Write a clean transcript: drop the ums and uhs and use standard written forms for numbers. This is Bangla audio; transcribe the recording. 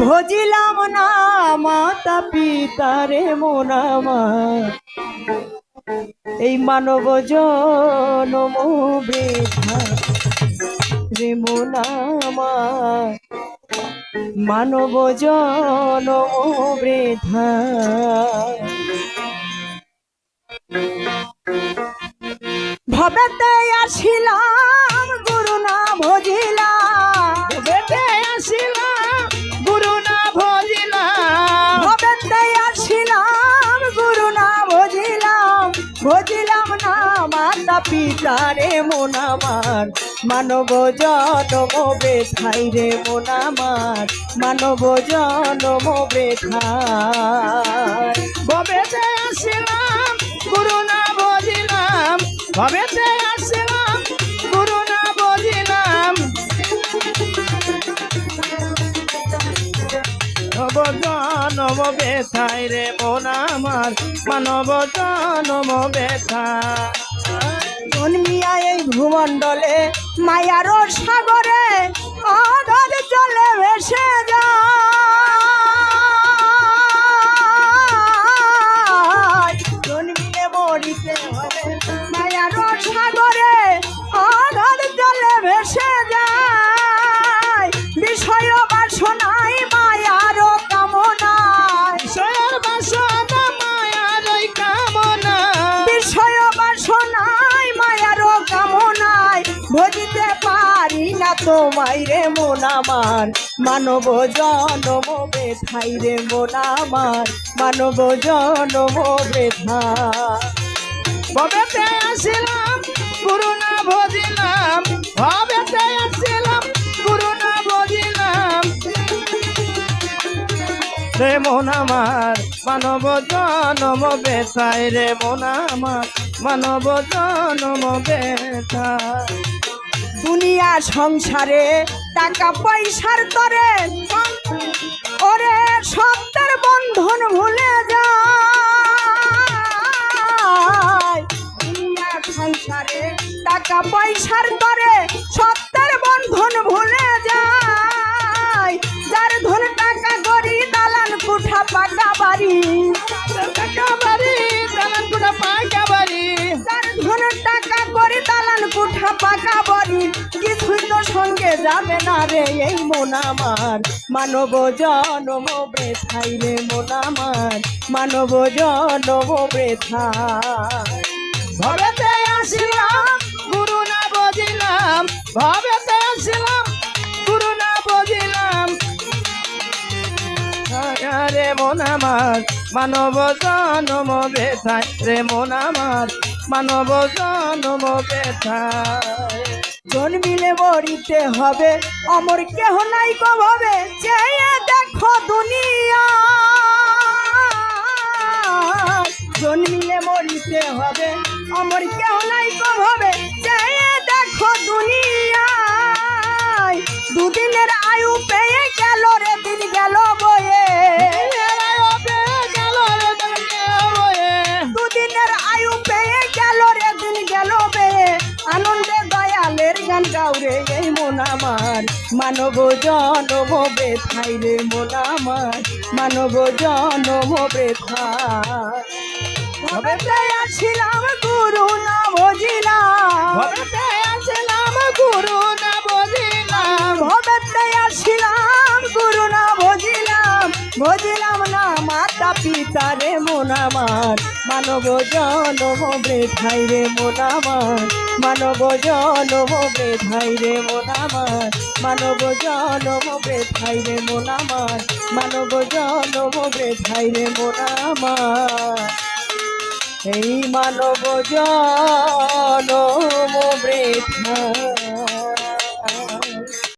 ভজিলাম না মাতা পিতারে মন আমার, এই মানব জনম বৃথা রে মন আমার, মানব জনম বৃথা। ভবেতে আসিলাম গুরু না ভজিলাম, ভবেতে আসিলাম গুরু না ভজিলাম, ভবেতে আসিলাম গুরু না ভজিলাম, ভজিলাম না মাতা পিতারে মন আমার, মানব জনম বৃথাই রে মন আমার, মানব জনম বৃথাই। ভবেতে আসিলাম গুরু না ভজিলাম, ভবেতে আসিলাম গুরু না ভজিলাম, মানব জনম ব্যথাই রে মন আমার, মানব জনম ব্যথা। জন্মিয়া এই ভূমণ্ডলে মায়ার সাগরে অধর জলে ভেসে যায়, জন্মিলে মরিতে হবে মায়ার সাগরে অধর জলে ভেসে যায়, বিষয় বাসনায় মায়ার কামনায়, বিষয়ের বাসনা মায়ার ওই কামনা, বিষয় বাসনায় মায়ার কামনায়, ভজিতে পারি না তোমায় রে মন আমার, মানব জনম বৃথাই রে মন আমার, মানব জনম বৃথা। ভবেতে আসিলাম গুরু না ভজিলাম, ভবেতে আসিলাম গুরু না ভজিলাম, রে মন আমার, মানব জনম ব্যথাই রে মন আমার, মানব জনম ব্যথা। দুনিয়া সংসারে টাকা পয়সার তরে ওরে সত্যের বন্ধন ভুলে যায়, দুনিয়া সংসারে টাকা পয়সার তরে সত্যের বন্ধন ভুলে যায়, যার ধন টাকা করি দালান কুঠা পাকা বাড়ি, টাকা বাড়ি দালান কুঠা পাকা বাড়ি, যার ধন টাকা করি দালান কুঠা পাকা বাড়ি, কিছুই তো সঙ্গে যাবে না রে এই মন আমার, মানব জনম বৃথাই রে মন আমার, মানব জনম বৃথা। ভবেতে আসিলাম গুরু না ভজিলাম, ভবেতে আসিলাম গুরু না ভজিলাম, রে মন আমার, মানব জনম ব্যথাই রে মন আমার, মানব জনম ব্যথাই। জন্মিলে মরিতে হবে অমর কেহ নাই গো ভবে, চেয়ে দেখো দুনিয়া, জন্মিলে মরিতে হবে অমর কেহ নাই গো ভবে, চেয়ে দেখো দুনিয়া, দুদিনের আয়ু পেয়ে গেল রে দিন গেল বয়ে, দুদিনের আয়ু পেয়ে গেল রে দিন গেল বয়ে, আনন্দে দয়ালের গান গাউরে এই মন আমার, মানব জনম বৃথাই রে মন আমার, মানব জনম বৃথা। ভবেতে আসিলাম গুরু না ভজিলাম, ভবেতে আসিলাম গুরু না ভজিলাম, ভবেতে আসিলাম গুরু না ভজিলাম, ভজিলাম না মাতা পিতা রে মন আমার, মানব জনম বৃথাই রে মন আমার, মানব জনম বৃথাই রে মন আমার, মানব জনম বৃথাই রে মন আমার, মানব জনম বৃথাই রে মন আমার, এই মানব জনম বৃথা।